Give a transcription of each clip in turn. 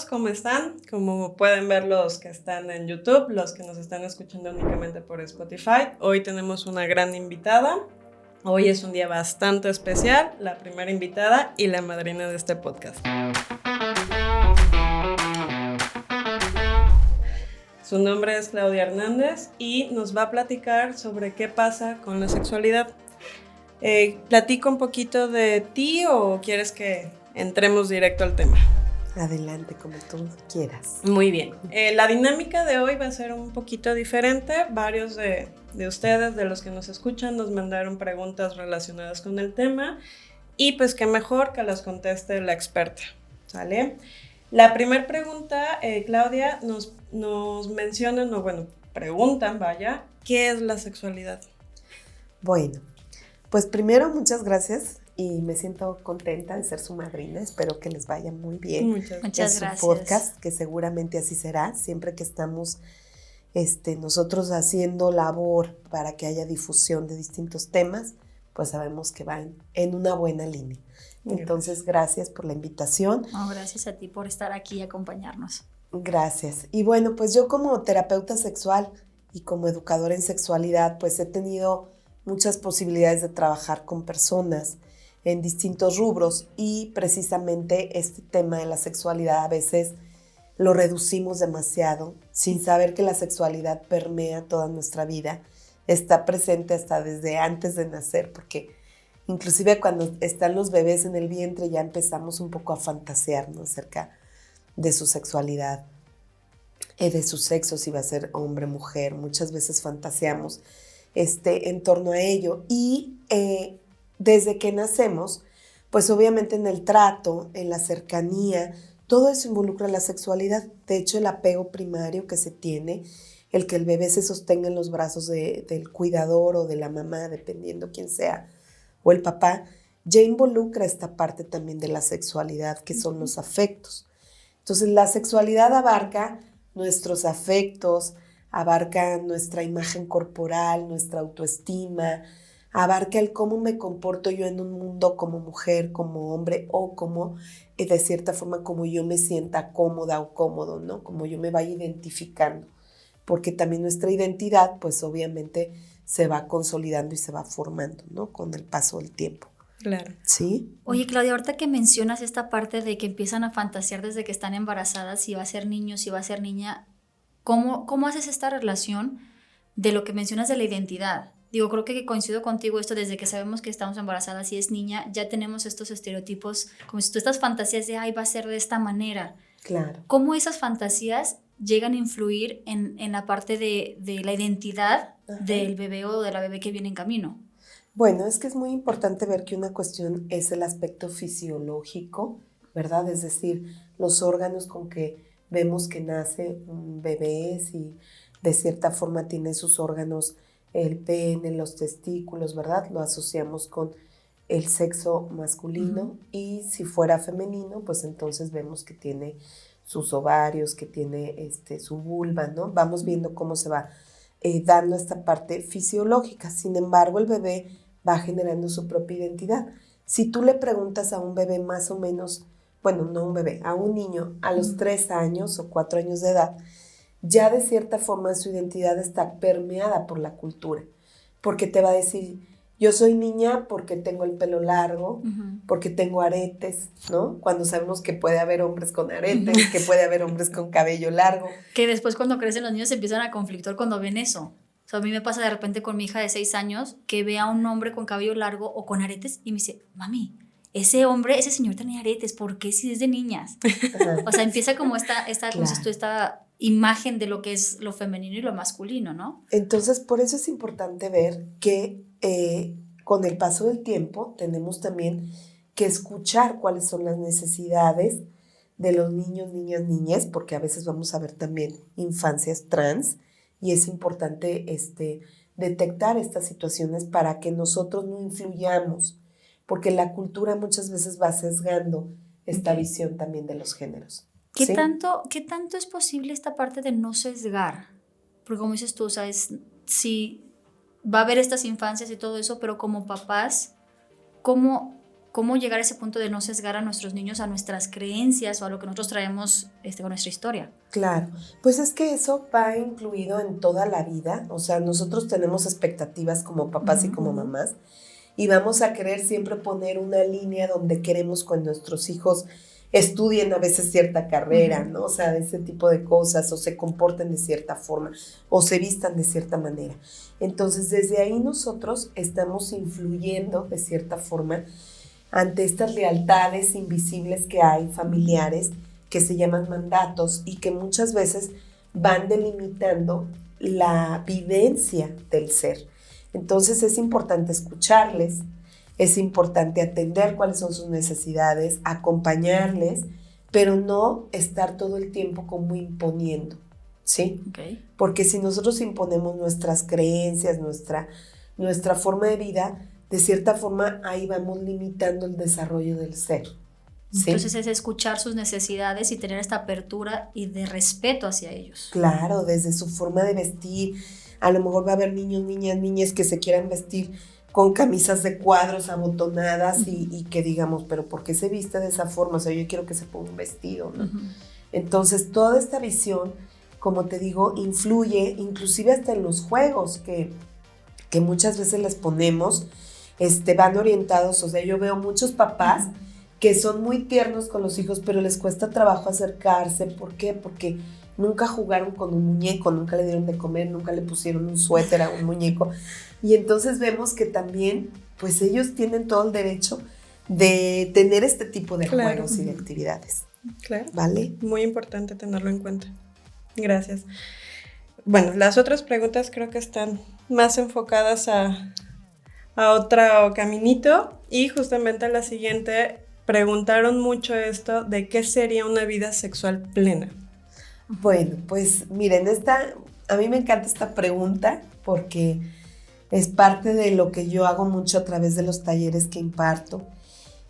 ¿cómo están? Como pueden ver los que están en YouTube, los que nos están escuchando únicamente por Spotify, hoy tenemos una gran invitada. Hoy es un día bastante especial, la primera invitada y la madrina de este podcast. Su nombre es Claudia Hernández y nos va a platicar sobre qué pasa con la sexualidad. ¿Platico un poquito de ti o quieres que entremos directo al tema? Adelante, como tú quieras. Muy bien. La dinámica de hoy va a ser un poquito diferente. Varios de ustedes, de los que nos escuchan, nos mandaron preguntas relacionadas con el tema y pues qué mejor que las conteste la experta, ¿sale? La primera pregunta, Claudia, nos mencionan, preguntan, ¿qué es la sexualidad? Bueno, pues primero muchas gracias y me siento contenta de ser su madrina. Espero que les vaya muy bien. Muchas gracias. En su podcast, que seguramente así será, siempre que estamos nosotros haciendo labor para que haya difusión de distintos temas, pues sabemos que van en una buena línea. Entonces, gracias por la invitación. No, gracias a ti por estar aquí y acompañarnos. Gracias. Y bueno, pues yo como terapeuta sexual y como educadora en sexualidad, pues he tenido muchas posibilidades de trabajar con personas en distintos rubros y precisamente este tema de la sexualidad a veces lo reducimos demasiado sin saber que la sexualidad permea toda nuestra vida, está presente hasta desde antes de nacer, porque inclusive cuando están los bebés en el vientre ya empezamos un poco a fantasear, ¿no?, acerca de su sexualidad, de su sexo, si va a ser hombre, mujer. Muchas veces fantaseamos en torno a ello y desde que nacemos, pues obviamente en el trato, en la cercanía, todo eso involucra la sexualidad. De hecho, el apego primario que se tiene, el que el bebé se sostenga en los brazos del cuidador o de la mamá, dependiendo quién sea, o el papá, ya involucra esta parte también de la sexualidad, que son los afectos. Entonces, la sexualidad abarca nuestros afectos, abarca nuestra imagen corporal, nuestra autoestima, abarca el cómo me comporto yo en un mundo como mujer, como hombre, o como, de cierta forma, como yo me sienta cómoda o cómodo, ¿no? Como yo me vaya identificando. Porque también nuestra identidad, pues obviamente, se va consolidando y se va formando, ¿no?, con el paso del tiempo. Claro. ¿Sí? Oye, Claudia, ahorita que mencionas esta parte de que empiezan a fantasear desde que están embarazadas, si va a ser niño, si va a ser niña, ¿cómo haces esta relación de lo que mencionas de la identidad? Digo, creo que coincido contigo esto, desde que sabemos que estamos embarazadas y es niña, ya tenemos estos estereotipos, como si tú estas fantasías de, ay, va a ser de esta manera. Claro. ¿Cómo esas fantasías llegan a influir en la parte de la identidad del bebé o de la bebé que viene en camino? Bueno, es que es muy importante ver que una cuestión es el aspecto fisiológico, ¿verdad? Es decir, los órganos con que vemos que nace un bebé, si de cierta forma tiene sus órganos, el pene, los testículos, ¿verdad? Lo asociamos con el sexo masculino y si fuera femenino, pues entonces vemos que tiene sus ovarios, que tiene su vulva, ¿no? Vamos viendo cómo se va dando esta parte fisiológica. Sin embargo, el bebé va generando su propia identidad. Si tú le preguntas a un bebé más o menos, bueno, no un bebé, a un niño a los 3 años o 4 años de edad, ya de cierta forma su identidad está permeada por la cultura, porque te va a decir, yo soy niña porque tengo el pelo largo, porque tengo aretes, ¿no? Cuando sabemos que puede haber hombres con aretes, que puede haber hombres con cabello largo. Que después cuando crecen los niños se empiezan a conflictuar cuando ven eso. O sea, a mí me pasa de repente con mi hija de 6 años que ve a un hombre con cabello largo o con aretes y me dice, mami, ese señor tenía aretes, ¿por qué si es de niñas? O sea, empieza como esta imagen de lo que es lo femenino y lo masculino, ¿no? Entonces, por eso es importante ver que con el paso del tiempo tenemos también que escuchar cuáles son las necesidades de los niños, niñas, niñas, porque a veces vamos a ver también infancias trans y es importante detectar estas situaciones para que nosotros no influyamos, porque la cultura muchas veces va sesgando esta visión también de los géneros. ¿Qué tanto es posible esta parte de no sesgar? Porque como dices tú, o sea, sí, va a haber estas infancias y todo eso, pero como papás, ¿cómo cómo llegar a ese punto de no sesgar a nuestros niños a nuestras creencias o a lo que nosotros traemos con nuestra historia. Claro, pues es que eso va incluido en toda la vida, o sea, nosotros tenemos expectativas como papás y como mamás, y vamos a querer siempre poner una línea donde queremos que nuestros hijos estudien a veces cierta carrera, ¿no? O sea, ese tipo de cosas, o se comporten de cierta forma, o se vistan de cierta manera. Entonces, desde ahí nosotros estamos influyendo de cierta forma ante estas lealtades invisibles que hay, familiares, que se llaman mandatos y que muchas veces van delimitando la vivencia del ser. Entonces es importante escucharles, es importante atender cuáles son sus necesidades, acompañarles, pero no estar todo el tiempo como imponiendo, ¿sí? Okay. Porque si nosotros imponemos nuestras creencias, nuestra forma de vida, de cierta forma ahí vamos limitando el desarrollo del ser. ¿Sí? Entonces es escuchar sus necesidades y tener esta apertura y de respeto hacia ellos. Claro, desde su forma de vestir. A lo mejor va a haber niños, niñas que se quieran vestir con camisas de cuadros abotonadas y que digamos, pero ¿por qué se viste de esa forma? O sea, yo quiero que se ponga un vestido, ¿no? Entonces, toda esta visión, como te digo, influye inclusive hasta en los juegos que muchas veces les ponemos, van orientados. O sea, yo veo muchos papás que son muy tiernos con los hijos, pero les cuesta trabajo acercarse. ¿Por qué? Porque nunca jugaron con un muñeco, nunca le dieron de comer, nunca le pusieron un suéter a un muñeco. Y entonces vemos que también, pues ellos tienen todo el derecho de tener este tipo de juegos y de actividades. Claro. ¿Vale? Muy importante tenerlo en cuenta. Gracias. Bueno, las otras preguntas creo que están más enfocadas a otro caminito, y justamente la siguiente preguntaron mucho esto de qué sería una vida sexual plena. Bueno, pues miren, a mí me encanta esta pregunta porque es parte de lo que yo hago mucho a través de los talleres que imparto.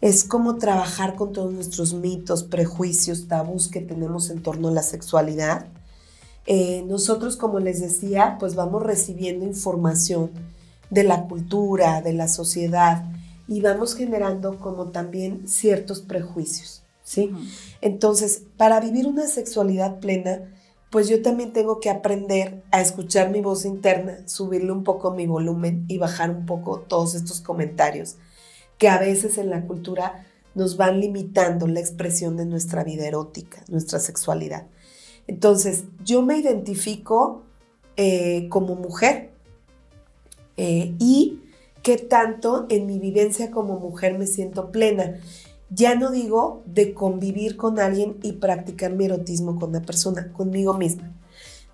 Es como trabajar con todos nuestros mitos, prejuicios, tabús que tenemos en torno a la sexualidad. Nosotros, como les decía, pues vamos recibiendo información de la cultura, de la sociedad, y vamos generando como también ciertos prejuicios, ¿sí? Entonces, para vivir una sexualidad plena, pues yo también tengo que aprender a escuchar mi voz interna, subirle un poco mi volumen y bajar un poco todos estos comentarios que a veces en la cultura nos van limitando la expresión de nuestra vida erótica, nuestra sexualidad. Entonces, yo me identifico como mujer y qué tanto en mi vivencia como mujer me siento plena. Ya no digo de convivir con alguien y practicar mi erotismo con una persona, conmigo misma.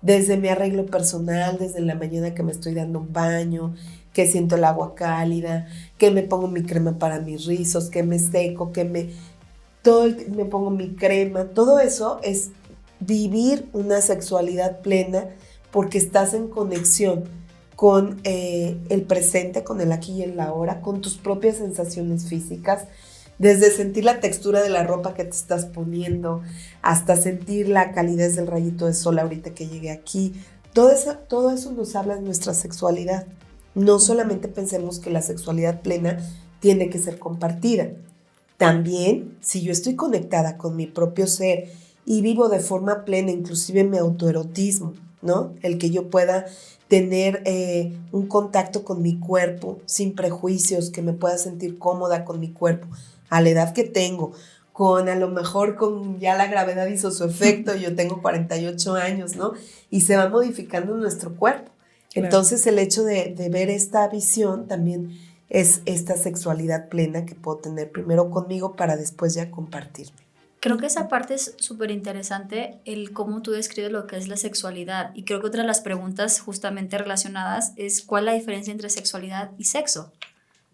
Desde mi arreglo personal, desde la mañana que me estoy dando un baño, que siento el agua cálida, que me pongo mi crema para mis rizos, que me seco, me pongo mi crema. Todo eso es vivir una sexualidad plena porque estás en conexión con el presente, con el aquí y el ahora, con tus propias sensaciones físicas, desde sentir la textura de la ropa que te estás poniendo, hasta sentir la calidez del rayito de sol ahorita que llegué aquí. Todo eso nos habla de nuestra sexualidad. No solamente pensemos que la sexualidad plena tiene que ser compartida. También, si yo estoy conectada con mi propio ser y vivo de forma plena, inclusive mi autoerotismo, ¿no? El que yo pueda tener un contacto con mi cuerpo sin prejuicios, que me pueda sentir cómoda con mi cuerpo a la edad que tengo, a lo mejor con ya la gravedad hizo su efecto, yo tengo 48 años, ¿no? Y se va modificando nuestro cuerpo. Claro. Entonces el hecho de ver esta visión también es esta sexualidad plena que puedo tener primero conmigo para después ya compartirme. Creo que esa parte es súper interesante, el cómo tú describes lo que es la sexualidad. Y creo que otra de las preguntas justamente relacionadas es ¿cuál es la diferencia entre sexualidad y sexo?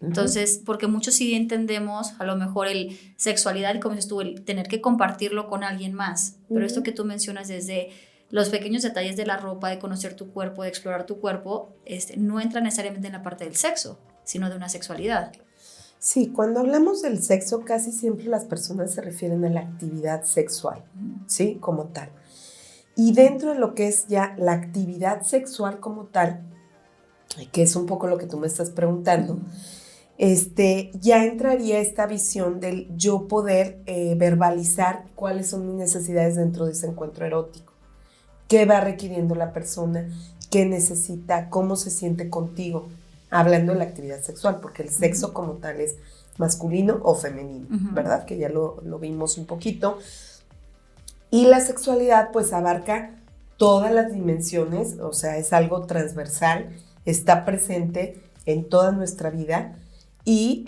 Entonces, porque muchos sí entendemos a lo mejor el sexualidad, como dices tú, el tener que compartirlo con alguien más. Pero esto que tú mencionas desde los pequeños detalles de la ropa, de conocer tu cuerpo, de explorar tu cuerpo, no entra necesariamente en la parte del sexo, sino de una sexualidad. Sí, cuando hablamos del sexo, casi siempre las personas se refieren a la actividad sexual, ¿sí? Como tal. Y dentro de lo que es ya la actividad sexual como tal, que es un poco lo que tú me estás preguntando, ya entraría esta visión del yo poder verbalizar cuáles son mis necesidades dentro de ese encuentro erótico. ¿Qué va requiriendo la persona? ¿Qué necesita? ¿Cómo se siente contigo? Hablando de la actividad sexual, porque el sexo como tal es masculino o femenino, ¿verdad? Que ya lo vimos un poquito. Y la sexualidad pues abarca todas las dimensiones, o sea, es algo transversal, está presente en toda nuestra vida. Y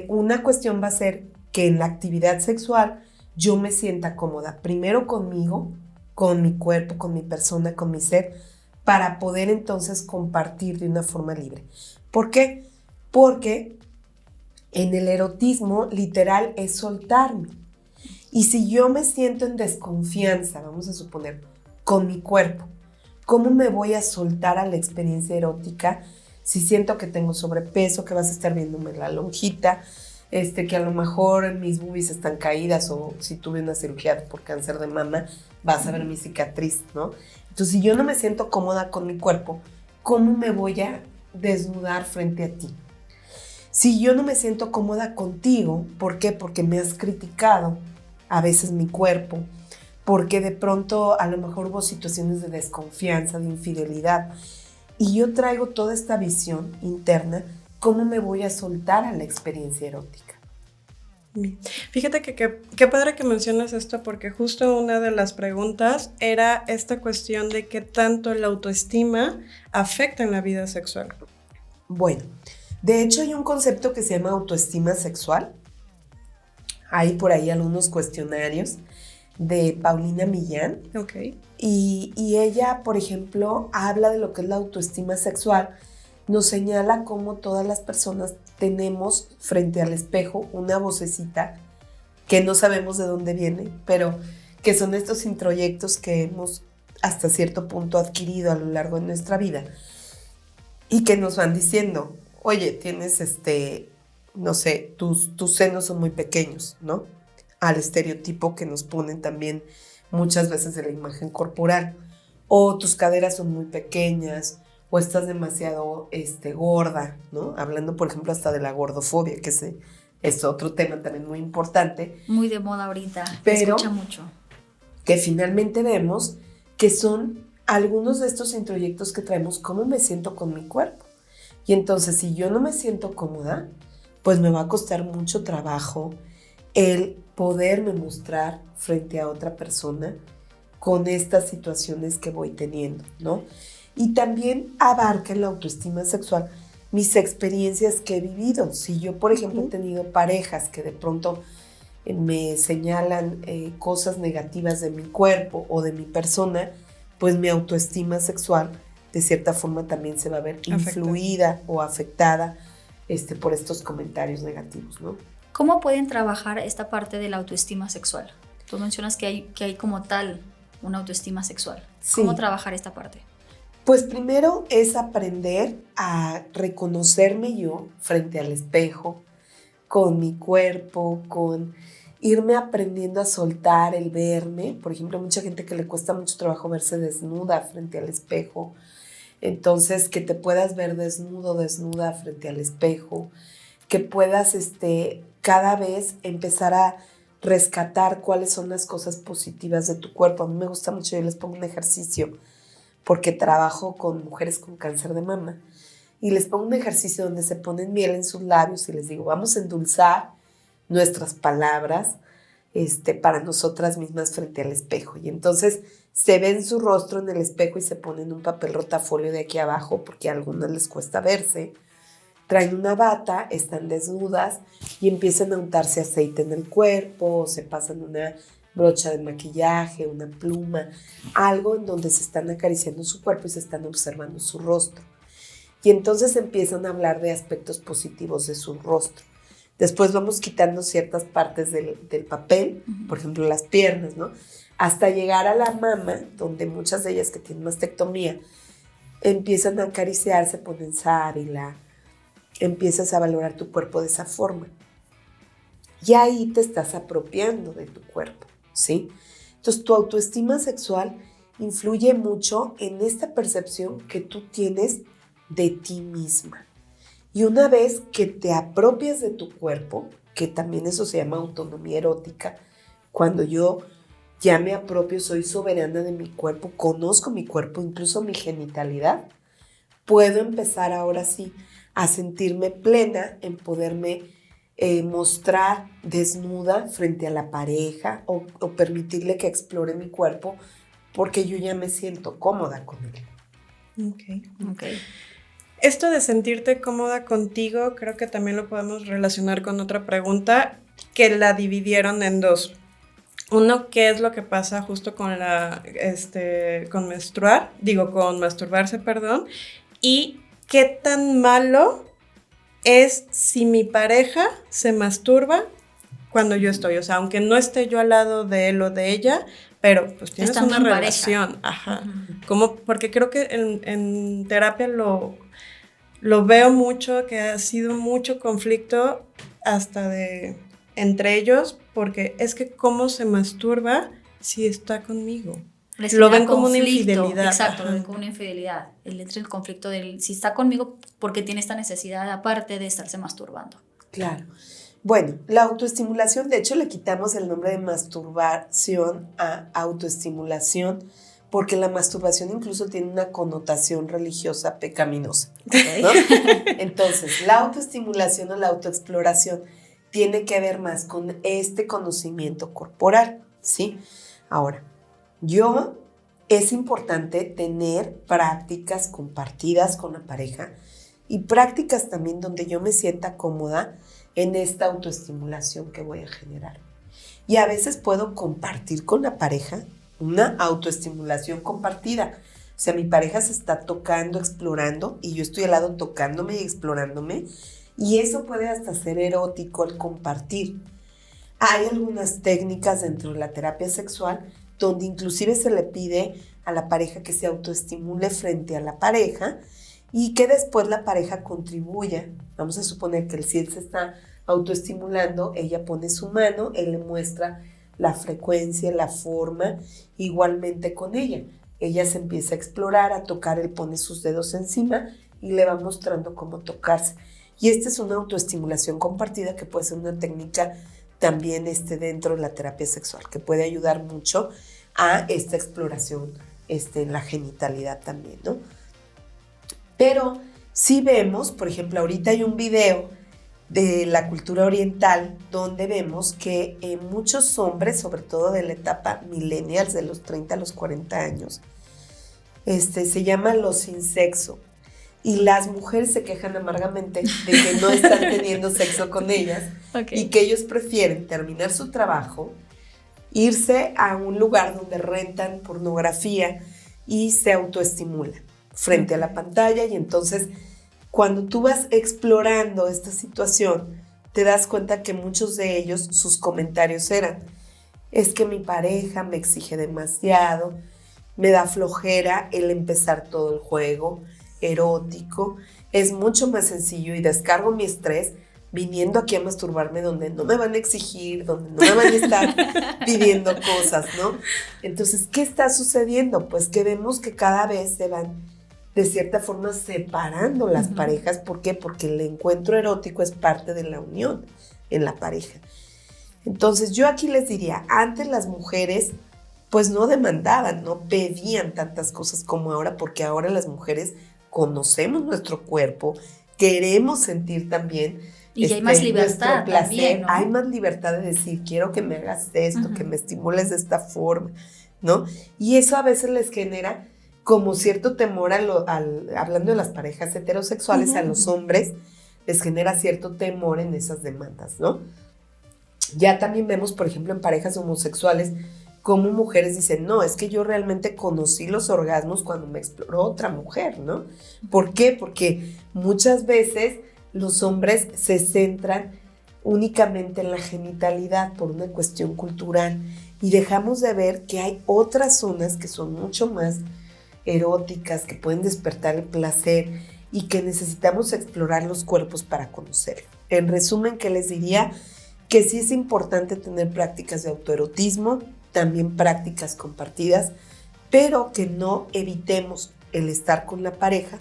una cuestión va a ser que en la actividad sexual yo me sienta cómoda, primero conmigo, con mi cuerpo, con mi persona, con mi ser, para poder entonces compartir de una forma libre. ¿Por qué? Porque en el erotismo literal es soltarme. Y si yo me siento en desconfianza, vamos a suponer, con mi cuerpo, ¿cómo me voy a soltar a la experiencia erótica si siento que tengo sobrepeso, que vas a estar viéndome la lonjita, que a lo mejor mis boobies están caídas, o si tuve una cirugía por cáncer de mama, vas a ver mi cicatriz, ¿no? Entonces, si yo no me siento cómoda con mi cuerpo, ¿cómo me voy a desnudar frente a ti? Si yo no me siento cómoda contigo, ¿por qué? Porque me has criticado a veces mi cuerpo, porque de pronto a lo mejor hubo situaciones de desconfianza, de infidelidad, y yo traigo toda esta visión interna, ¿cómo me voy a soltar a la experiencia erótica? Fíjate que qué padre que mencionas esto, porque justo una de las preguntas era esta cuestión de qué tanto la autoestima afecta en la vida sexual. Bueno, de hecho hay un concepto que se llama autoestima sexual. Hay por ahí algunos cuestionarios de Paulina Millán. Okay. Y ella, por ejemplo, habla de lo que es la autoestima sexual. Nos señala cómo todas las personas tenemos frente al espejo una vocecita que no sabemos de dónde viene, pero que son estos introyectos que hemos hasta cierto punto adquirido a lo largo de nuestra vida y que nos van diciendo, oye, tienes no sé, tus senos son muy pequeños, ¿no? Al estereotipo que nos ponen también muchas veces de la imagen corporal, o tus caderas son muy pequeñas, o estás demasiado gorda, ¿no? Hablando, por ejemplo, hasta de la gordofobia, que es otro tema también muy importante. Muy de moda ahorita, pero se escucha mucho. Que finalmente vemos que son algunos de estos introyectos que traemos, cómo me siento con mi cuerpo. Y entonces, si yo no me siento cómoda, pues me va a costar mucho trabajo el poderme mostrar frente a otra persona con estas situaciones que voy teniendo, ¿no? Y también abarca en la autoestima sexual mis experiencias que he vivido. Si yo, por ejemplo, he tenido parejas que de pronto me señalan cosas negativas de mi cuerpo o de mi persona, pues mi autoestima sexual de cierta forma también se va a ver influida o afectada por estos comentarios negativos, ¿no? ¿Cómo pueden trabajar esta parte de la autoestima sexual? Tú mencionas que hay como tal una autoestima sexual. Sí. ¿Cómo trabajar esta parte? Pues primero es aprender a reconocerme yo frente al espejo, con mi cuerpo, con irme aprendiendo a soltar el verme. Por ejemplo, mucha gente que le cuesta mucho trabajo verse desnuda frente al espejo. Entonces, que te puedas ver desnudo, desnuda frente al espejo, que puedas cada vez empezar a rescatar cuáles son las cosas positivas de tu cuerpo. A mí me gusta mucho, yo les pongo un ejercicio, porque trabajo con mujeres con cáncer de mama, y les pongo un ejercicio donde se ponen miel en sus labios y les digo, vamos a endulzar nuestras palabras para nosotras mismas frente al espejo. Y entonces se ven su rostro en el espejo y se ponen un papel rotafolio de aquí abajo, porque a algunas les cuesta verse. Traen una bata, están desnudas y empiezan a untarse aceite en el cuerpo, o se pasan una brocha de maquillaje, una pluma, algo en donde se están acariciando su cuerpo y se están observando su rostro. Y entonces empiezan a hablar de aspectos positivos de su rostro. Después vamos quitando ciertas partes del papel, por ejemplo las piernas, ¿no? Hasta llegar a la mama, donde muchas de ellas que tienen mastectomía empiezan a acariciarse, ponen sábila, empiezas a valorar tu cuerpo de esa forma. Y ahí te estás apropiando de tu cuerpo, ¿sí? Entonces tu autoestima sexual influye mucho en esta percepción que tú tienes de ti misma. Y una vez que te apropias de tu cuerpo, que también eso se llama autonomía erótica, cuando yo ya me apropio, soy soberana de mi cuerpo, conozco mi cuerpo, incluso mi genitalidad, puedo empezar ahora sí a sentirme plena en poderme mostrar desnuda frente a la pareja o permitirle que explore mi cuerpo porque yo ya me siento cómoda con él. Okay. Esto de sentirte cómoda contigo, creo que también lo podemos relacionar con otra pregunta que la dividieron en dos. Uno, ¿qué es lo que pasa justo con con masturbarse, perdón? Y ¿qué tan malo es si mi pareja se masturba cuando yo estoy? O sea, aunque no esté yo al lado de él o de ella, pero pues tienes estando una en relación. pareja. Ajá. Porque creo que en terapia lo veo mucho, que ha sido mucho conflicto hasta entre ellos, porque es que cómo se masturba si está conmigo. Lo ven como una infidelidad. Exacto, lo ven como una infidelidad. Él entra en el conflicto del si está conmigo porque tiene esta necesidad aparte de estarse masturbando. Claro. Bueno, la autoestimulación, de hecho le quitamos el nombre de masturbación a autoestimulación, porque la masturbación incluso tiene una connotación religiosa pecaminosa, ¿no? Entonces, la autoestimulación o la autoexploración tiene que ver más con este conocimiento corporal, ¿sí? Ahora, es importante tener prácticas compartidas con la pareja y prácticas también donde yo me sienta cómoda en esta autoestimulación que voy a generar. Y a veces puedo compartir con la pareja una autoestimulación compartida. O sea, mi pareja se está tocando, explorando, y yo estoy al lado tocándome y explorándome, y eso puede hasta ser erótico el compartir. Hay algunas técnicas dentro de la terapia sexual donde inclusive se le pide a la pareja que se autoestimule frente a la pareja y que después la pareja contribuya. Vamos a suponer que si él se está autoestimulando, ella pone su mano, él le muestra la frecuencia, la forma, igualmente con ella. Ella se empieza a explorar, a tocar, él pone sus dedos encima y le va mostrando cómo tocarse. Y esta es una autoestimulación compartida que puede ser una técnica también dentro de la terapia sexual, que puede ayudar mucho a esta exploración en la genitalidad también, ¿no? Pero sí vemos, por ejemplo, ahorita hay un video de la cultura oriental donde vemos que muchos hombres, sobre todo de la etapa millennials, de los 30 a los 40 años, se llama los sin sexo. Y las mujeres se quejan amargamente de que no están teniendo sexo con ellas. Okay. Y que ellos prefieren terminar su trabajo, irse a un lugar donde rentan pornografía y se autoestimulan frente a la pantalla. Y entonces, cuando tú vas explorando esta situación, te das cuenta que muchos de ellos, sus comentarios eran: es que mi pareja me exige demasiado, me da flojera el empezar todo el juego erótico, es mucho más sencillo y descargo mi estrés viniendo aquí a masturbarme donde no me van a exigir, donde no me van a estar pidiendo cosas, ¿no? Entonces, ¿qué está sucediendo? Pues que vemos que cada vez se van de cierta forma separando las parejas. ¿Por qué? Porque el encuentro erótico es parte de la unión en la pareja. Entonces, yo aquí les diría, antes las mujeres pues no demandaban, no pedían tantas cosas como ahora, porque ahora las mujeres conocemos nuestro cuerpo, queremos sentir también y hay más libertad placer, también, ¿no? Hay más libertad de decir, quiero que me hagas esto, que me estimules de esta forma, ¿no? Y eso a veces les genera como cierto temor, hablando de las parejas heterosexuales, a los hombres les genera cierto temor en esas demandas, ¿no? Ya también vemos, por ejemplo, en parejas homosexuales, como mujeres dicen, no, es que yo realmente conocí los orgasmos cuando me exploró otra mujer, ¿no? ¿Por qué? Porque muchas veces los hombres se centran únicamente en la genitalidad por una cuestión cultural y dejamos de ver que hay otras zonas que son mucho más eróticas, que pueden despertar el placer y que necesitamos explorar los cuerpos para conocerlo. En resumen, ¿qué les diría? Que sí es importante tener prácticas de autoerotismo, también prácticas compartidas, pero que no evitemos el estar con la pareja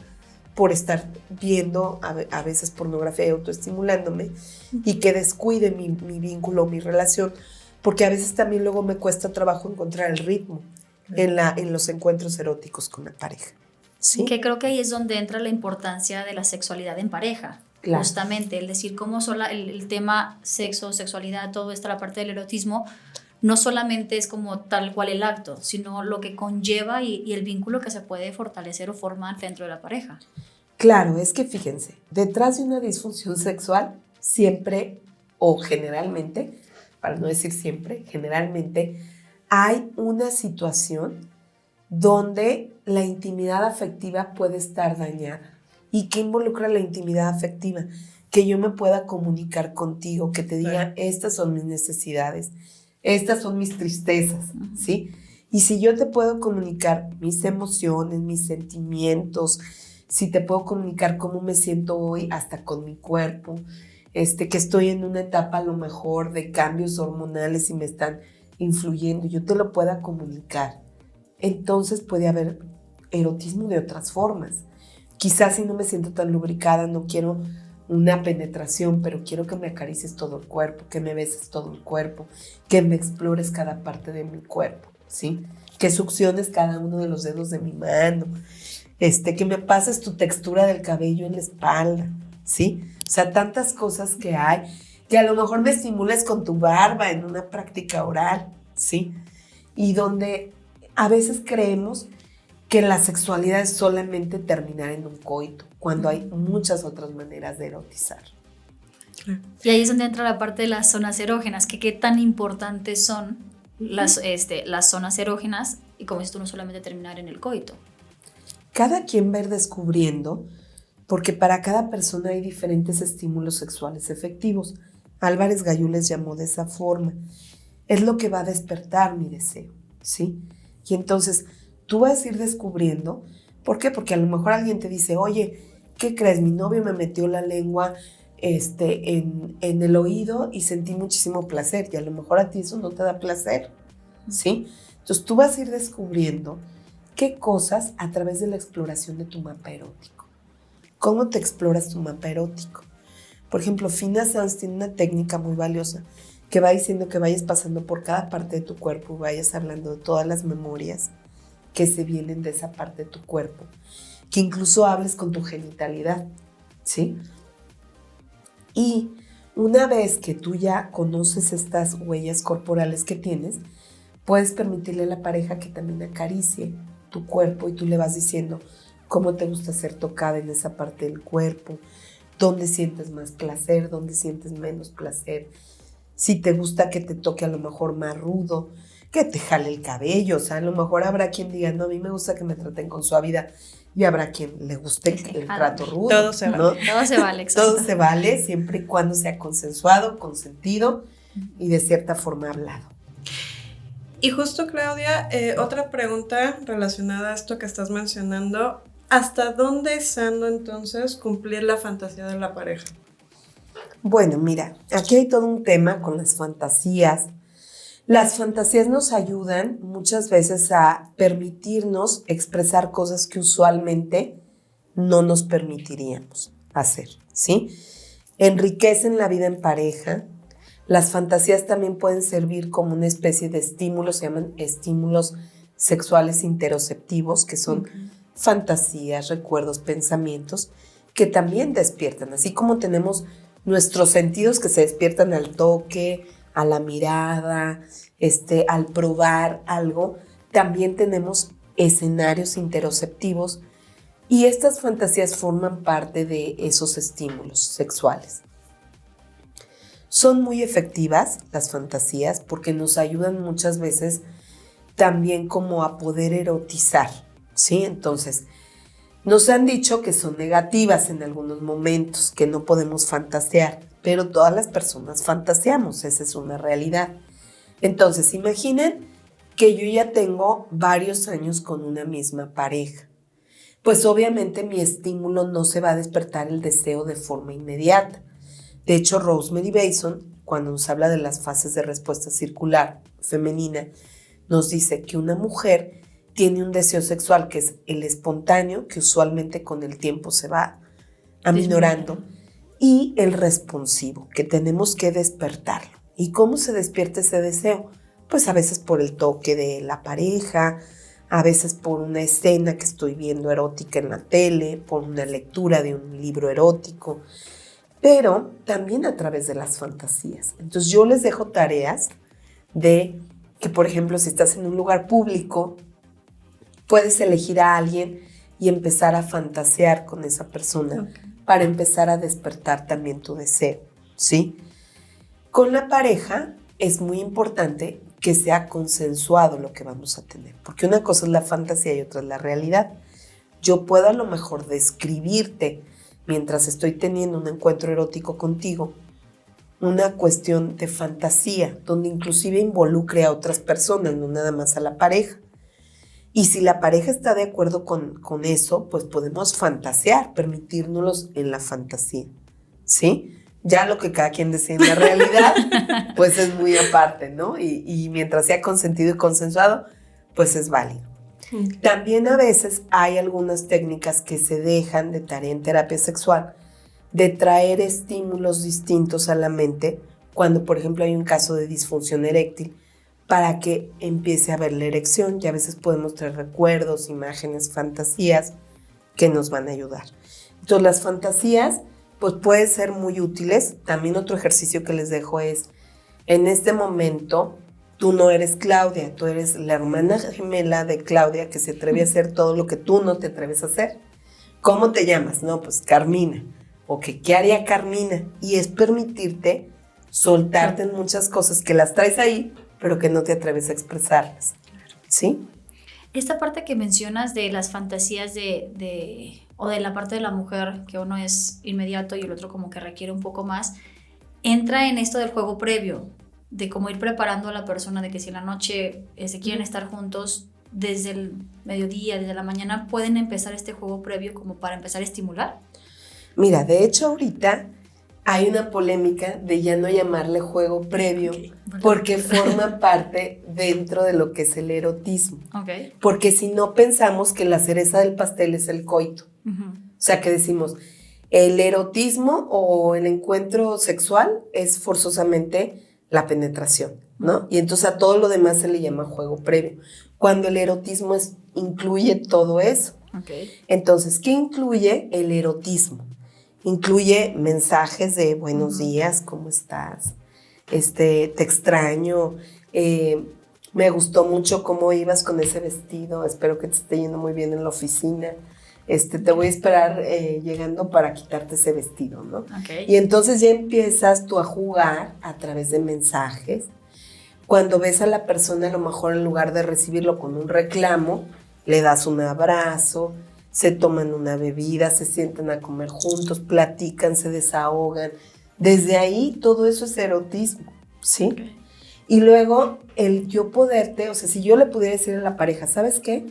por estar viendo a veces pornografía y autoestimulándome y que descuide mi vínculo, mi relación, porque a veces también luego me cuesta trabajo encontrar el ritmo en los encuentros eróticos con la pareja. ¿Sí? Que creo que ahí es donde entra la importancia de la sexualidad en pareja. Claro. Justamente, el decir cómo el tema sexo, sexualidad, todo esto, la parte del erotismo, no solamente es como tal cual el acto, sino lo que conlleva y el vínculo que se puede fortalecer o formar dentro de la pareja. Claro, es que fíjense, detrás de una disfunción sexual siempre o generalmente, para no decir siempre, generalmente hay una situación donde la intimidad afectiva puede estar dañada. ¿Y qué involucra la intimidad afectiva? Que yo me pueda comunicar contigo, que te diga, estas son mis necesidades, estas son mis tristezas, ¿sí? Y si yo te puedo comunicar mis emociones, mis sentimientos, si te puedo comunicar cómo me siento hoy, hasta con mi cuerpo, que estoy en una etapa a lo mejor de cambios hormonales y me están influyendo, yo te lo pueda comunicar. Entonces puede haber erotismo de otras formas. Quizás si no me siento tan lubricada, no quiero una penetración, pero quiero que me acaricies todo el cuerpo, que me beses todo el cuerpo, que me explores cada parte de mi cuerpo, ¿sí? Que succiones cada uno de los dedos de mi mano, que me pases tu textura del cabello en la espalda, ¿sí? O sea, tantas cosas que hay, que a lo mejor me estimules con tu barba en una práctica oral, ¿sí? Y donde a veces creemos que la sexualidad es solamente terminar en un coito, cuando hay muchas otras maneras de erotizar. Y ahí es donde entra la parte de las zonas erógenas, que qué tan importantes son las zonas erógenas, y como dices tú, no solamente terminar en el coito. Cada quien va a ir descubriendo, porque para cada persona hay diferentes estímulos sexuales efectivos. Álvarez Gallú les llamó de esa forma. Es lo que va a despertar mi deseo, ¿sí? Y entonces tú vas a ir descubriendo. ¿Por qué? Porque a lo mejor alguien te dice, oye, ¿qué crees? Mi novio me metió la lengua en el oído y sentí muchísimo placer. Y a lo mejor a ti eso no te da placer, ¿sí? Entonces tú vas a ir descubriendo qué cosas a través de la exploración de tu mapa erótico. ¿Cómo te exploras tu mapa erótico? Por ejemplo, Fina Sanz tiene una técnica muy valiosa que va diciendo que vayas pasando por cada parte de tu cuerpo y vayas hablando de todas las memorias que se vienen de esa parte de tu cuerpo, que incluso hables con tu genitalidad, ¿sí? Y una vez que tú ya conoces estas huellas corporales que tienes, puedes permitirle a la pareja que también acaricie tu cuerpo y tú le vas diciendo cómo te gusta ser tocada en esa parte del cuerpo, dónde sientes más placer, dónde sientes menos placer, si te gusta que te toque a lo mejor más rudo, que te jale el cabello, o sea, a lo mejor habrá quien diga, no, a mí me gusta que me traten con suavidad, y habrá quien le guste el trato rudo. Todo se vale. ¿No? Todo se vale, exacto. Todo se vale, siempre y cuando sea consensuado, consentido y de cierta forma hablado. Y justo, Claudia, otra pregunta relacionada a esto que estás mencionando, ¿hasta dónde es sano entonces cumplir la fantasía de la pareja? Bueno, mira, aquí hay todo un tema con las fantasías. Las fantasías nos ayudan muchas veces a permitirnos expresar cosas que usualmente no nos permitiríamos hacer, ¿sí? Enriquecen la vida en pareja. Las fantasías también pueden servir como una especie de estímulos, se llaman estímulos sexuales interoceptivos, que son fantasías, recuerdos, pensamientos, que también despiertan, así como tenemos nuestros sentidos que se despiertan al toque, a la mirada, al probar algo, también tenemos escenarios interoceptivos y estas fantasías forman parte de esos estímulos sexuales. Son muy efectivas las fantasías porque nos ayudan muchas veces también como a poder erotizar, ¿sí? Entonces, nos han dicho que son negativas en algunos momentos, que no podemos fantasear, pero todas las personas fantaseamos, esa es una realidad. Entonces, imaginen que yo ya tengo varios años con una misma pareja. Pues obviamente mi estímulo no se va a despertar el deseo de forma inmediata. De hecho, Rosemary Bason, cuando nos habla de las fases de respuesta circular femenina, nos dice que una mujer tiene un deseo sexual que es el espontáneo, que usualmente con el tiempo se va aminorando, y el responsivo, que tenemos que despertarlo. ¿Y cómo se despierta ese deseo? Pues a veces por el toque de la pareja, a veces por una escena que estoy viendo erótica en la tele, por una lectura de un libro erótico, pero también a través de las fantasías. Entonces yo les dejo tareas de que, por ejemplo, si estás en un lugar público, puedes elegir a alguien y empezar a fantasear con esa persona para empezar a despertar también tu deseo, ¿sí? Con la pareja es muy importante que sea consensuado lo que vamos a tener, porque una cosa es la fantasía y otra es la realidad. Yo puedo a lo mejor describirte, mientras estoy teniendo un encuentro erótico contigo, una cuestión de fantasía, donde inclusive involucre a otras personas, no nada más a la pareja. Y si la pareja está de acuerdo con eso, pues podemos fantasear, permitírnoslos en la fantasía, ¿sí? Ya lo que cada quien decide en la realidad, pues es muy aparte, ¿no? Y mientras sea consentido y consensuado, pues es válido. Okay. También a veces hay algunas técnicas que se dejan de tarea en terapia sexual, de traer estímulos distintos a la mente, cuando por ejemplo hay un caso de disfunción eréctil, para que empiece a haber la erección, y a veces podemos traer recuerdos, imágenes, fantasías que nos van a ayudar. Entonces las fantasías pues pueden ser muy útiles. También otro ejercicio que les dejo es, en este momento tú no eres Claudia, tú eres la hermana gemela de Claudia que se atreve a hacer todo lo que tú no te atreves a hacer. ¿Cómo te llamas? No, pues Carmina. O que, ¿qué haría Carmina? Y es permitirte soltarte en muchas cosas que las traes ahí, pero que no te atreves a expresarlas, ¿sí? Esta parte que mencionas de las fantasías o de la parte de la mujer, que uno es inmediato y el otro como que requiere un poco más, entra en esto del juego previo, de cómo ir preparando a la persona, de que si en la noche se quieren estar juntos, desde el mediodía, desde la mañana, pueden empezar este juego previo como para empezar a estimular. Mira, de hecho ahorita hay una polémica de ya no llamarle juego previo, porque forma parte dentro de lo que es el erotismo. Porque si no, pensamos que la cereza del pastel es el coito. O sea, que decimos, el erotismo o el encuentro sexual es forzosamente la penetración, ¿no? Y entonces a todo lo demás se le llama juego previo, cuando el erotismo incluye todo eso. Entonces, ¿qué incluye el erotismo? Incluye mensajes de buenos días, ¿cómo estás? Te extraño, me gustó mucho cómo ibas con ese vestido, espero que te esté yendo muy bien en la oficina, te voy a esperar llegando para quitarte ese vestido, ¿no? Y entonces ya empiezas tú a jugar a través de mensajes. Cuando ves a la persona, a lo mejor en lugar de recibirlo con un reclamo, le das un abrazo, se toman una bebida, se sientan a comer juntos, platican, se desahogan. Desde ahí todo eso es erotismo, ¿sí? Y luego el yo poderte, o sea, si yo le pudiera decir a la pareja, ¿sabes qué?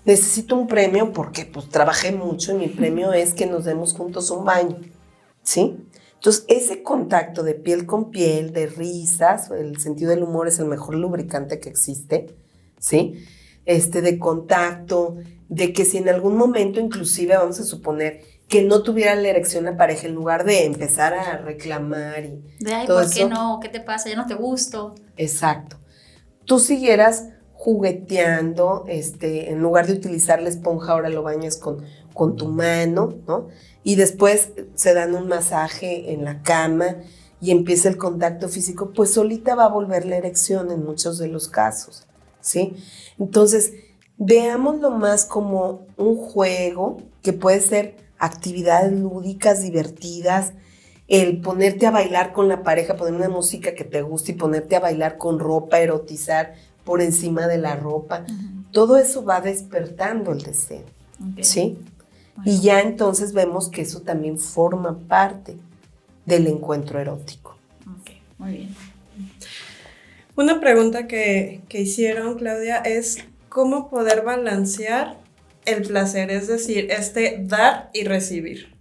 Necesito un premio porque pues trabajé mucho y mi premio es que nos demos juntos un baño, ¿sí? Entonces ese contacto de piel con piel, de risas, el sentido del humor es el mejor lubricante que existe, ¿sí? De contacto, de que si en algún momento inclusive vamos a suponer que no tuviera la erección la pareja, en lugar de empezar a reclamar y de ay, todo ¿por qué eso, no? ¿Qué te pasa? ¿Ya no te gusto? Exacto. Tú siguieras jugueteando, en lugar de utilizar la esponja, ahora lo bañas con tu mano, ¿no? Y después se dan un masaje en la cama y empieza el contacto físico, pues solita va a volver la erección en muchos de los casos, ¿sí? Entonces, veámoslo más como un juego que puede ser actividades lúdicas, divertidas, el ponerte a bailar con la pareja, poner una música que te guste y ponerte a bailar con ropa, erotizar por encima de la ropa. Todo eso va despertando el deseo, ¿sí? Bueno. Y ya entonces vemos que eso también forma parte del encuentro erótico. Muy bien. Una pregunta que hicieron, Claudia, es ¿cómo poder balancear el placer? Es decir, dar y recibir.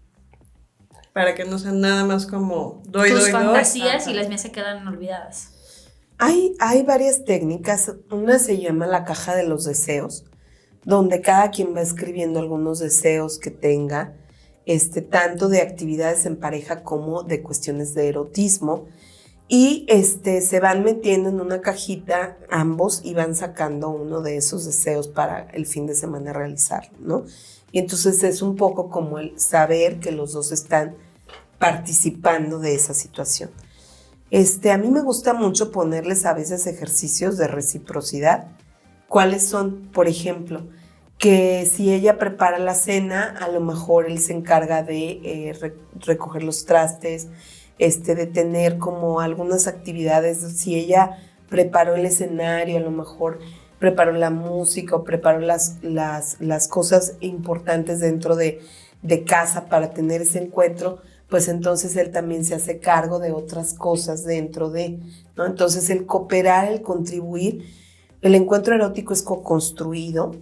Para que no sea nada más como doy. Tus fantasías y las mías se quedan olvidadas. Hay varias técnicas. Una se llama la caja de los deseos, donde cada quien va escribiendo algunos deseos que tenga, tanto de actividades en pareja como de cuestiones de erotismo, y se van metiendo en una cajita ambos y van sacando uno de esos deseos para el fin de semana realizarlo, ¿no? Y entonces es un poco como el saber que los dos están participando de esa situación. A mí me gusta mucho ponerles a veces ejercicios de reciprocidad. ¿Cuáles son? Por ejemplo, que si ella prepara la cena, a lo mejor él se encarga de recoger los trastes, de tener como algunas actividades. Si ella preparó el escenario, a lo mejor preparó la música o preparó las cosas importantes dentro de casa para tener ese encuentro, pues entonces él también se hace cargo de otras cosas dentro de, ¿no? Entonces el cooperar, el contribuir, el encuentro erótico es co-construido,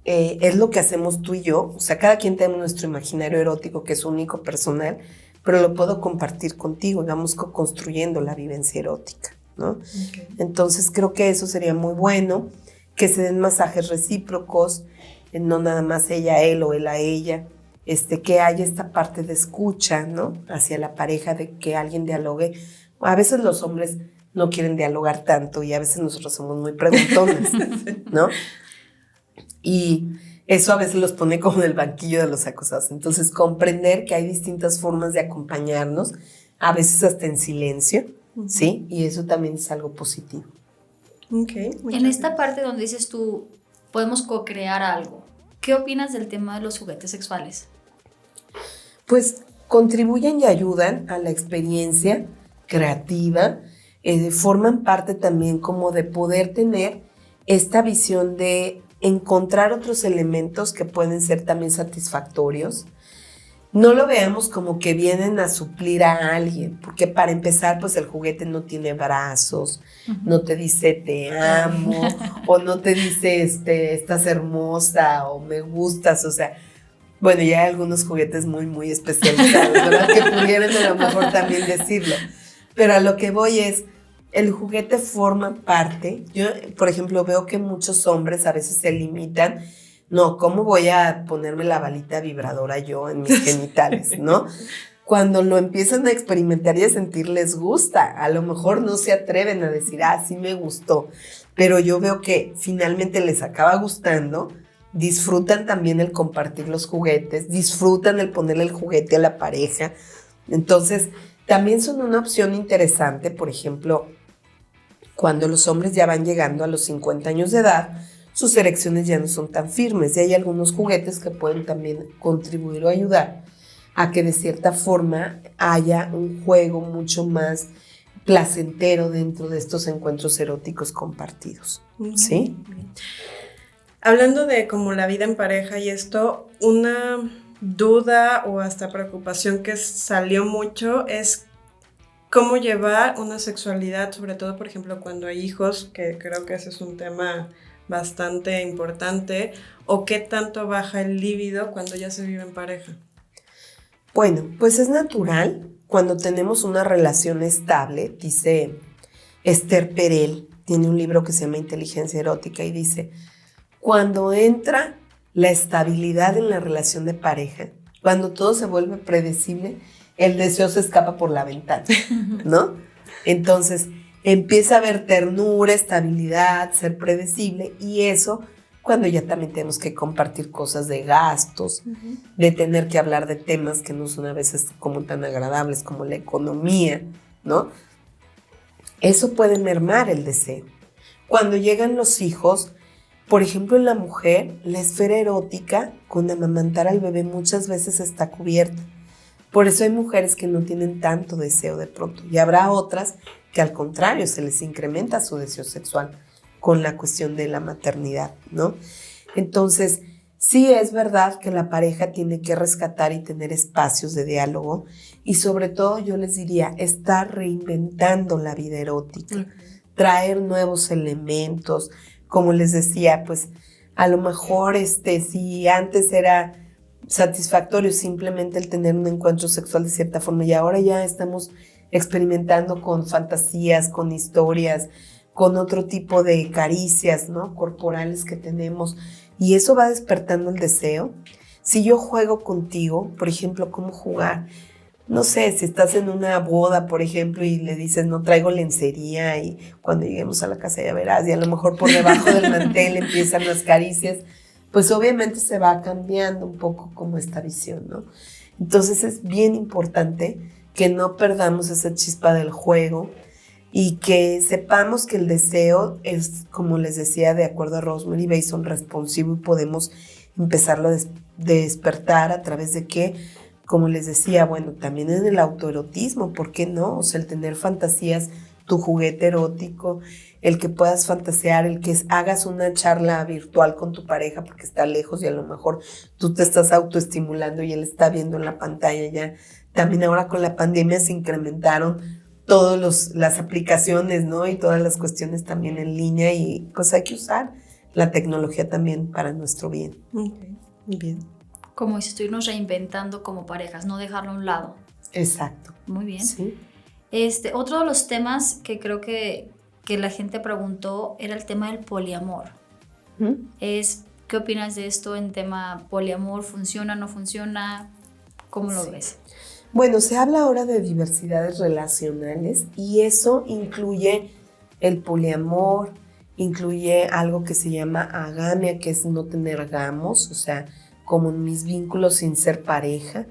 es lo que hacemos tú y yo, o sea, cada quien tenemos nuestro imaginario erótico que es único, personal, pero lo puedo compartir contigo, vamos co-construyendo la vivencia erótica, ¿no? Okay. Entonces creo que eso sería muy bueno, que se den masajes recíprocos, no nada más ella a él o él a ella, que haya esta parte de escucha, ¿no? Hacia la pareja, de que alguien dialogue. A veces los hombres no quieren dialogar tanto y a veces nosotros somos muy preguntones, ¿no? Y eso a veces los pone como en el banquillo de los acusados. Entonces, comprender que hay distintas formas de acompañarnos, a veces hasta en silencio, ¿sí? Y eso también es algo positivo. Okay, en esta parte donde dices tú, podemos co-crear algo, ¿qué opinas del tema de los juguetes sexuales? Pues contribuyen y ayudan a la experiencia creativa, forman parte también como de poder tener esta visión de encontrar otros elementos que pueden ser también satisfactorios. No lo veamos como que vienen a suplir a alguien, porque para empezar, pues el juguete no tiene brazos, no te dice te amo, o no te dice estás hermosa, o me gustas, o sea, bueno, ya hay algunos juguetes muy, muy especializados, ¿verdad? Que pudieran a lo mejor también decirlo. Pero a lo que voy es, el juguete forma parte. Yo, por ejemplo, veo que muchos hombres a veces se limitan. No, ¿cómo voy a ponerme la balita vibradora yo en mis genitales, no? Cuando lo empiezan a experimentar y a sentir, les gusta. A lo mejor no se atreven a decir, sí me gustó. Pero yo veo que finalmente les acaba gustando. Disfrutan también el compartir los juguetes, disfrutan el ponerle el juguete a la pareja. Entonces, también son una opción interesante, por ejemplo, cuando los hombres ya van llegando a los 50 años de edad, sus erecciones ya no son tan firmes y hay algunos juguetes que pueden también contribuir o ayudar a que de cierta forma haya un juego mucho más placentero dentro de estos encuentros eróticos compartidos, ¿sí? Hablando de como la vida en pareja y esto, una duda o hasta preocupación que salió mucho es cómo llevar una sexualidad, sobre todo, por ejemplo, cuando hay hijos, que creo que ese es un tema bastante importante, o qué tanto baja el líbido cuando ya se vive en pareja. Bueno, pues es natural cuando tenemos una relación estable, dice Esther Perel, tiene un libro que se llama Inteligencia Erótica y dice, cuando entra la estabilidad en la relación de pareja, cuando todo se vuelve predecible, el deseo se escapa por la ventana, ¿no? Entonces, empieza a haber ternura, estabilidad, ser predecible, y eso cuando ya también tenemos que compartir cosas de gastos, de tener que hablar de temas que no son a veces como tan agradables como la economía, ¿no? Eso puede mermar el deseo. Cuando llegan los hijos, por ejemplo, en la mujer, la esfera erótica con amamantar al bebé muchas veces está cubierta. Por eso hay mujeres que no tienen tanto deseo de pronto y habrá otras que al contrario se les incrementa su deseo sexual con la cuestión de la maternidad, ¿no? Entonces, sí es verdad que la pareja tiene que rescatar y tener espacios de diálogo y sobre todo yo les diría, estar reinventando la vida erótica, traer nuevos elementos. Como les decía, pues a lo mejor si antes era satisfactorio simplemente el tener un encuentro sexual de cierta forma y ahora ya estamos experimentando con fantasías, con historias, con otro tipo de caricias, ¿no? Corporales que tenemos, y eso va despertando el deseo. Si yo juego contigo, por ejemplo, ¿cómo jugar? No sé, si estás en una boda, por ejemplo, y le dices, no traigo lencería, y cuando lleguemos a la casa ya verás, y a lo mejor por debajo del mantel empiezan las caricias, pues obviamente se va cambiando un poco como esta visión, ¿no? Entonces es bien importante que no perdamos esa chispa del juego y que sepamos que el deseo es, como les decía, de acuerdo a Rosemary Bason, responsivo, y podemos empezarlo a despertar a través de qué, como les decía, bueno, también en el autoerotismo, ¿por qué no? O sea, el tener fantasías, tu juguete erótico, el que puedas fantasear, el que hagas una charla virtual con tu pareja porque está lejos y a lo mejor tú te estás autoestimulando y él está viendo en la pantalla ya. También ahora con la pandemia se incrementaron todas las aplicaciones, ¿no? Y todas las cuestiones también en línea, y pues hay que usar la tecnología también para nuestro bien. Okay. Bien. Como dices, irnos reinventando como parejas, no dejarlo a un lado. Exacto. Muy bien. Sí. Otro de los temas que creo que la gente preguntó era el tema del poliamor. ¿Qué opinas de esto en tema poliamor? ¿Funciona, no funciona? ¿Cómo lo ves? Bueno, se habla ahora de diversidades relacionales y eso incluye el poliamor, incluye algo que se llama agamia, que es no tener gamos, o sea, como mis vínculos sin ser pareja.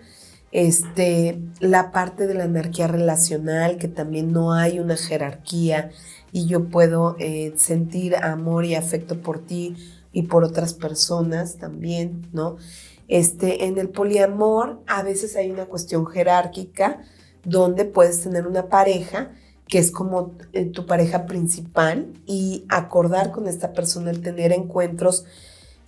La parte de la anarquía relacional, que también no hay una jerarquía y yo puedo sentir amor y afecto por ti y por otras personas también, ¿no? En el poliamor a veces hay una cuestión jerárquica donde puedes tener una pareja que es como tu pareja principal y acordar con esta persona el tener encuentros.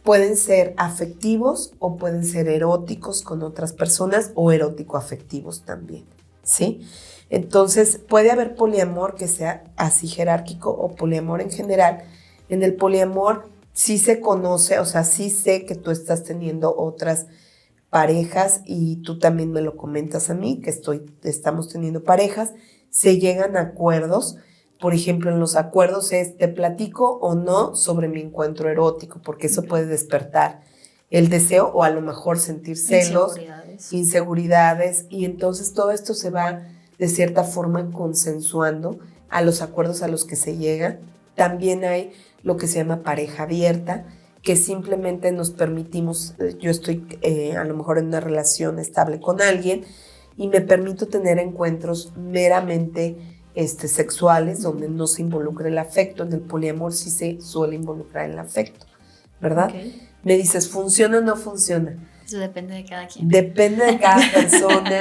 Pueden ser afectivos o pueden ser eróticos con otras personas o erótico-afectivos también, ¿sí? Entonces puede haber poliamor que sea así jerárquico o poliamor en general. En el poliamor sí se conoce, o sea, sí sé que tú estás teniendo otras parejas y tú también me lo comentas a mí, que estamos teniendo parejas, se llegan a acuerdos. Por ejemplo, en los acuerdos te platico o no sobre mi encuentro erótico, porque eso puede despertar el deseo o a lo mejor sentir celos, inseguridades, y entonces todo esto se va de cierta forma consensuando a los acuerdos a los que se llega. También hay lo que se llama pareja abierta, que simplemente nos permitimos, yo estoy a lo mejor en una relación estable con alguien y me permito tener encuentros meramente sexuales donde no se involucra el afecto. En el poliamor sí se suele involucrar el afecto, ¿verdad? Okay. Me dices, ¿funciona o no funciona? Eso depende de cada quien. Depende de cada persona.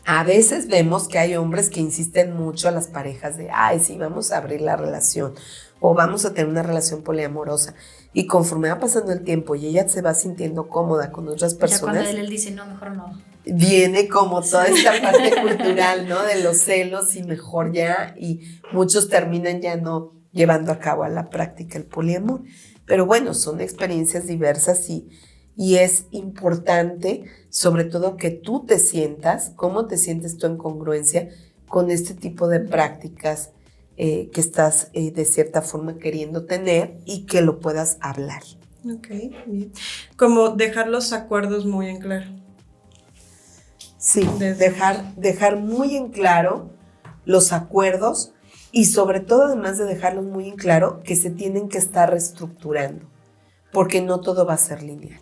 A veces vemos que hay hombres que insisten mucho a las parejas de, ay, sí, vamos a abrir la relación o vamos a tener una relación poliamorosa. Y conforme va pasando el tiempo y ella se va sintiendo cómoda con otras personas. Ya cuando él dice, no, mejor no. Viene como toda esta parte cultural, ¿no? De los celos y mejor ya. Y muchos terminan ya no llevando a cabo a la práctica el poliamor. Pero bueno, son experiencias diversas y es importante, sobre todo, que tú te sientas, cómo te sientes tú en congruencia con este tipo de prácticas que estás de cierta forma queriendo tener y que lo puedas hablar. Ok, bien. Como dejar los acuerdos muy en claro. Sí, dejar muy en claro los acuerdos y sobre todo, además de dejarlos muy en claro, que se tienen que estar reestructurando, porque no todo va a ser lineal,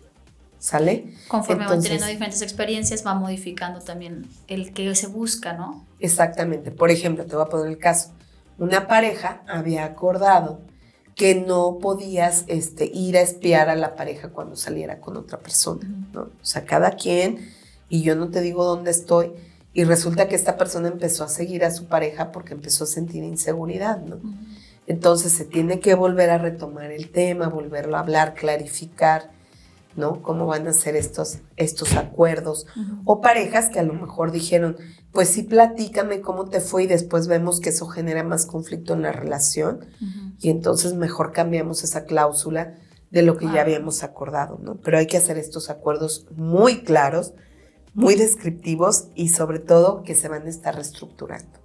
¿sale? Conforme van teniendo diferentes experiencias, va modificando también el que se busca, ¿no? Exactamente. Por ejemplo, te voy a poner el caso. Una pareja había acordado que no podías ir a espiar a la pareja cuando saliera con otra persona, ¿no? O sea, cada quien, y yo no te digo dónde estoy, y resulta que esta persona empezó a seguir a su pareja porque empezó a sentir inseguridad, ¿no? Entonces se tiene que volver a retomar el tema, volverlo a hablar, clarificar, ¿no? Cómo van a ser estos acuerdos. O parejas que a lo mejor dijeron, pues sí, platícame cómo te fue y después vemos que eso genera más conflicto en la relación y entonces mejor cambiamos esa cláusula de lo que ya habíamos acordado, ¿no? Pero hay que hacer estos acuerdos muy claros, muy descriptivos y sobre todo que se van a estar reestructurando.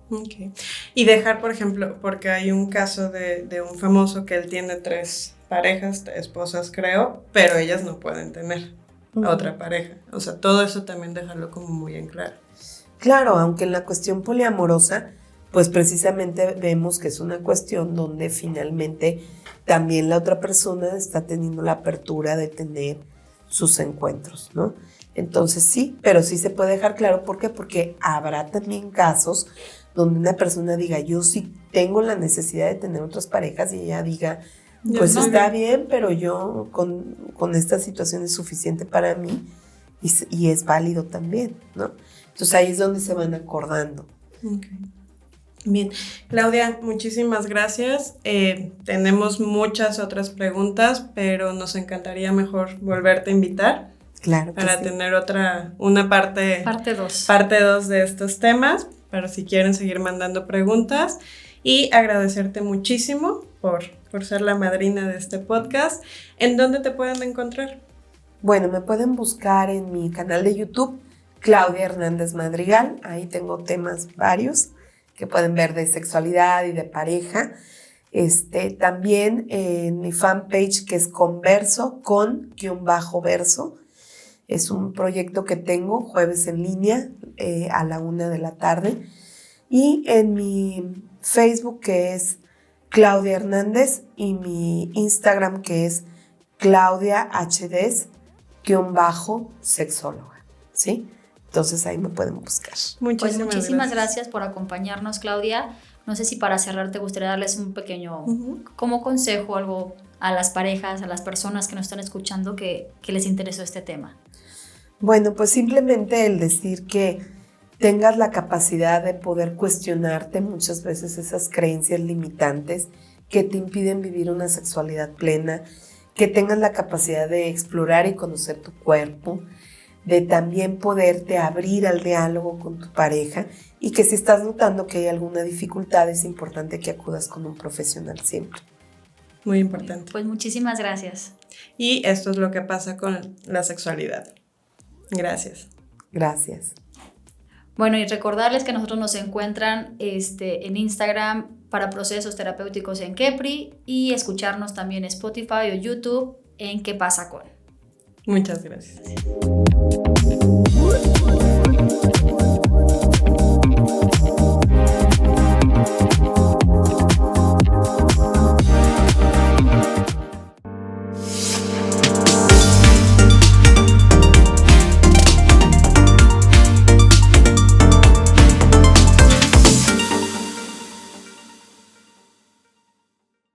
Okay. Y dejar, por ejemplo, porque hay un caso de un famoso que él tiene 3 parejas, esposas creo, pero ellas no pueden tener otra pareja. O sea, todo eso también dejarlo como muy en claro. Claro, aunque en la cuestión poliamorosa, pues precisamente vemos que es una cuestión donde finalmente también la otra persona está teniendo la apertura de tener sus encuentros, ¿no? Entonces sí, pero sí se puede dejar claro. ¿Por qué? Porque habrá también casos donde una persona diga, yo sí tengo la necesidad de tener otras parejas, y ella diga, pues está bien, pero yo con esta situación es suficiente para mí, y es válido también, ¿no? Entonces ahí es donde se van acordando. Okay. Bien, Claudia, muchísimas gracias. Tenemos muchas otras preguntas, pero nos encantaría mejor volverte a invitar. Claro. Para tener una parte 2. Parte 2 de estos temas, pero si quieren seguir mandando preguntas. Y agradecerte muchísimo por ser la madrina de este podcast. ¿En dónde te pueden encontrar? Bueno, me pueden buscar en mi canal de YouTube, Claudia Hernández Madrigal. Ahí tengo temas varios que pueden ver de sexualidad y de pareja. También en mi fanpage, que es Converso, con_verso. Es un proyecto que tengo jueves en línea a la 1:00 p.m. Y en mi Facebook, que es Claudia Hernández, y mi Instagram, que es Claudia HDs_sexóloga, ¿sí? Entonces ahí me pueden buscar. Muchísimas gracias por acompañarnos, Claudia. No sé si para cerrar te gustaría darles un pequeño como consejo, algo a las parejas, a las personas que nos están escuchando que les interesó este tema. Bueno, pues simplemente el decir que tengas la capacidad de poder cuestionarte muchas veces esas creencias limitantes que te impiden vivir una sexualidad plena, que tengas la capacidad de explorar y conocer tu cuerpo, de también poderte abrir al diálogo con tu pareja, y que si estás notando que hay alguna dificultad, es importante que acudas con un profesional siempre. Muy importante. Pues muchísimas gracias. Y esto es lo que pasa con la sexualidad. Gracias. Gracias. Bueno, y recordarles que nosotros nos encuentran en Instagram para procesos terapéuticos en Kepri, y escucharnos también en Spotify o YouTube en ¿Qué pasa con? Muchas gracias.